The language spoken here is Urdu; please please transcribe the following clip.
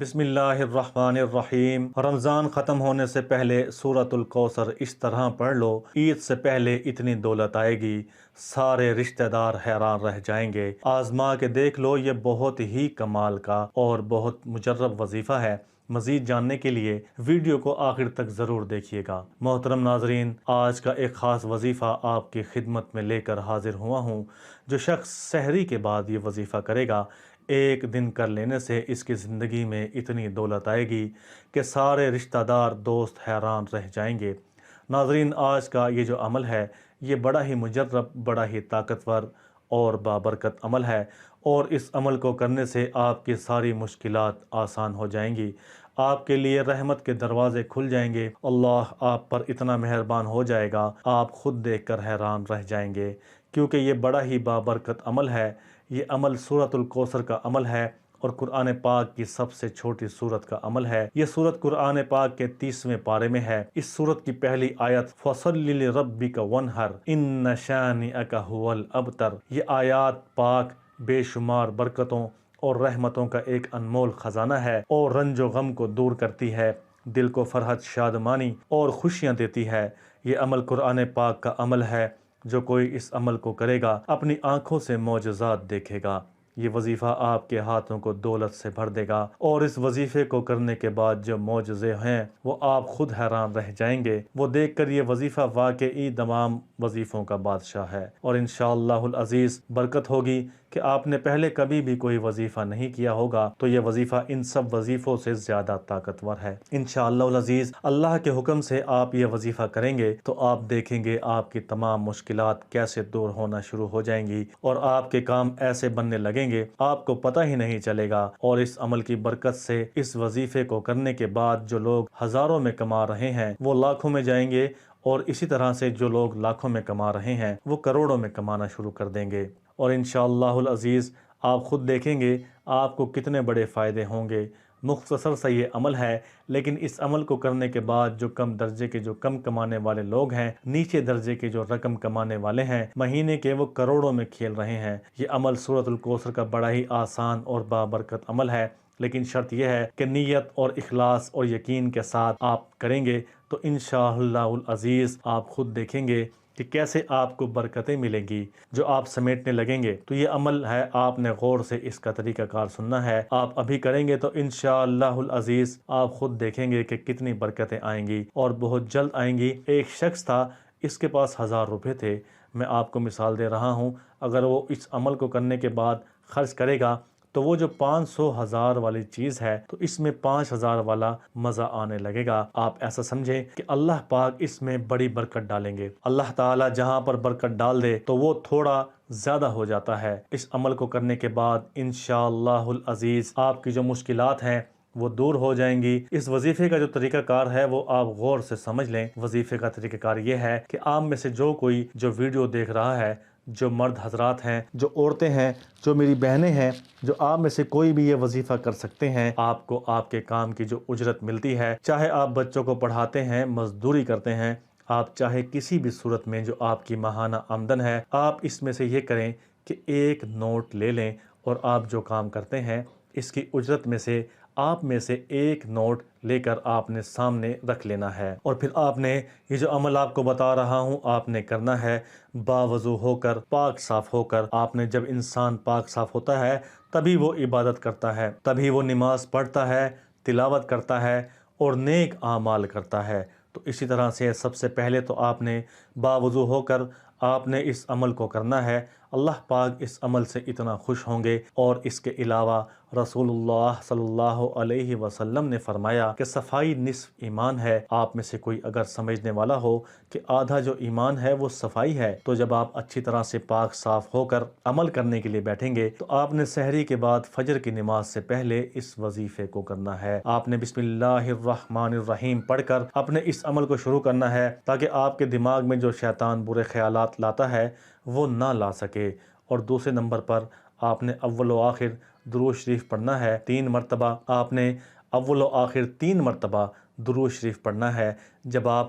بسم اللہ الرحمن الرحیم۔ رمضان ختم ہونے سے پہلے سورۃ الکوثر اس طرح پڑھ لو، عید سے پہلے اتنی دولت آئے گی، سارے رشتہ دار حیران رہ جائیں گے۔ آزما کے دیکھ لو، یہ بہت ہی کمال کا اور بہت مجرب وظیفہ ہے۔ مزید جاننے کے لیے ویڈیو کو آخر تک ضرور دیکھیے گا۔ محترم ناظرین، آج کا ایک خاص وظیفہ آپ کی خدمت میں لے کر حاضر ہوا ہوں۔ جو شخص سحری کے بعد یہ وظیفہ کرے گا، ایک دن کر لینے سے اس کی زندگی میں اتنی دولت آئے گی کہ سارے رشتہ دار دوست حیران رہ جائیں گے۔ ناظرین، آج کا یہ جو عمل ہے، یہ بڑا ہی مجرب، بڑا ہی طاقتور اور بابرکت عمل ہے، اور اس عمل کو کرنے سے آپ کی ساری مشکلات آسان ہو جائیں گی۔ آپ کے لیے رحمت کے دروازے کھل جائیں گے۔ اللہ آپ پر اتنا مہربان ہو جائے گا، آپ خود دیکھ کر حیران رہ جائیں گے، کیونکہ یہ بڑا ہی بابرکت عمل ہے۔ یہ عمل سورۃ الکوثر کا عمل ہے اور قرآن پاک کی سب سے چھوٹی سورت کا عمل ہے۔ یہ سورت قرآن پاک کے 30ویں پارے میں ہے۔ اس سورت کی پہلی آیت فَصَلِّ لِرَبِّكَ وَانْحَرْ إِنَّ شَانِئَكَ هُوَ الْأَبْتَرُ، یہ آیات پاک بے شمار برکتوں اور رحمتوں کا ایک انمول خزانہ ہے، اور رنج و غم کو دور کرتی ہے، دل کو فرحت، شادمانی اور خوشیاں دیتی ہے۔ یہ عمل قرآن پاک کا عمل ہے۔ جو کوئی اس عمل کو کرے گا، اپنی آنکھوں سے معجزات دیکھے گا۔ یہ وظیفہ آپ کے ہاتھوں کو دولت سے بھر دے گا، اور اس وظیفے کو کرنے کے بعد جو معجزے ہیں وہ آپ خود حیران رہ جائیں گے۔ وہ دیکھ کر یہ وظیفہ واقعی تمام وظیفوں کا بادشاہ ہے، اور انشاءاللہ العزیز برکت ہوگی کہ آپ نے پہلے کبھی بھی کوئی وظیفہ نہیں کیا ہوگا تو یہ وظیفہ ان سب وظیفوں سے زیادہ طاقتور ہے۔ انشاءاللہ العزیز اللہ کے حکم سے آپ یہ وظیفہ کریں گے تو آپ دیکھیں گے آپ کی تمام مشکلات کیسے دور ہونا شروع ہو جائیں گی، اور آپ کے کام ایسے بننے لگیں گے آپ کو پتہ ہی نہیں چلے گا۔ اور اس عمل کی برکت سے اس وظیفے کو کرنے کے بعد جو لوگ ہزاروں میں کما رہے ہیں وہ لاکھوں میں جائیں گے، اور اسی طرح سے جو لوگ لاکھوں میں کما رہے ہیں وہ کروڑوں میں کمانا شروع کر دیں گے۔ اور انشاءاللہ العزیز آپ خود دیکھیں گے آپ کو کتنے بڑے فائدے ہوں گے۔ مختصر سا یہ عمل ہے، لیکن اس عمل کو کرنے کے بعد جو کم درجے کے، جو کم کمانے والے لوگ ہیں، نیچے درجے کے جو رقم کمانے والے ہیں، مہینے کے وہ کروڑوں میں کھیل رہے ہیں۔ یہ عمل سورۃ الکوثر کا بڑا ہی آسان اور بابرکت عمل ہے، لیکن شرط یہ ہے کہ نیت اور اخلاص اور یقین کے ساتھ آپ کریں گے تو انشاءاللہ العزیز آپ خود دیکھیں گے کہ کیسے آپ کو برکتیں ملیں گی جو آپ سمیٹنے لگیں گے۔ تو یہ عمل ہے، آپ نے غور سے اس کا طریقہ کار سننا ہے۔ آپ ابھی کریں گے تو انشاءاللہ العزیز آپ خود دیکھیں گے کہ کتنی برکتیں آئیں گی، اور بہت جلد آئیں گی۔ ایک شخص تھا، اس کے پاس 1000 روپے تھے۔ میں آپ کو مثال دے رہا ہوں، اگر وہ اس عمل کو کرنے کے بعد خرچ کرے گا تو وہ جو 500 1000 والی چیز ہے تو اس میں 5000 والا مزہ آنے لگے گا۔ آپ ایسا سمجھیں کہ اللہ پاک اس میں بڑی برکت ڈالیں گے۔ اللہ تعالیٰ جہاں پر برکت ڈال دے تو وہ تھوڑا زیادہ ہو جاتا ہے۔ اس عمل کو کرنے کے بعد انشاءاللہ العزیز آپ کی جو مشکلات ہیں وہ دور ہو جائیں گی۔ اس وظیفے کا جو طریقہ کار ہے وہ آپ غور سے سمجھ لیں۔ وظیفے کا طریقہ کار یہ ہے کہ آپ میں سے جو کوئی جو ویڈیو دیکھ رہا ہے، جو مرد حضرات ہیں، جو عورتیں ہیں، جو میری بہنیں ہیں، جو آپ میں سے کوئی بھی یہ وظیفہ کر سکتے ہیں، آپ کو آپ کے کام کی جو اجرت ملتی ہے، چاہے آپ بچوں کو پڑھاتے ہیں، مزدوری کرتے ہیں، آپ چاہے کسی بھی صورت میں جو آپ کی ماہانہ آمدن ہے، آپ اس میں سے یہ کریں کہ ایک نوٹ لے لیں، اور آپ جو کام کرتے ہیں اس کی اجرت میں سے آپ میں سے ایک نوٹ لے کر آپ نے سامنے رکھ لینا ہے، اور پھر آپ نے یہ جو عمل آپ کو بتا رہا ہوں آپ نے کرنا ہے باوضو ہو کر، پاک صاف ہو کر۔ آپ نے جب انسان پاک صاف ہوتا ہے تبھی وہ عبادت کرتا ہے، تبھی وہ نماز پڑھتا ہے، تلاوت کرتا ہے اور نیک اعمال کرتا ہے۔ تو اسی طرح سے سب سے پہلے تو آپ نے باوضو ہو کر آپ نے اس عمل کو کرنا ہے۔ اللہ پاک اس عمل سے اتنا خوش ہوں گے، اور اس کے علاوہ رسول اللہ صلی اللہ علیہ وسلم نے فرمایا کہ صفائی نصف ایمان ہے۔ آپ میں سے کوئی اگر سمجھنے والا ہو کہ آدھا جو ایمان ہے وہ صفائی ہے، تو جب آپ اچھی طرح سے پاک صاف ہو کر عمل کرنے کے لیے بیٹھیں گے تو آپ نے سحری کے بعد فجر کی نماز سے پہلے اس وظیفے کو کرنا ہے۔ آپ نے بسم اللہ الرحمن الرحیم پڑھ کر اپنے اس عمل کو شروع کرنا ہے، تاکہ آپ کے دماغ میں جو شیطان برے خیالات لاتا ہے وہ نہ لا سکے۔ اور دوسرے نمبر پر آپ نے اول و آخر درود شریف پڑھنا ہے 3 مرتبہ۔ آپ نے اول و آخر 3 مرتبہ درود شریف پڑھنا ہے۔ جب آپ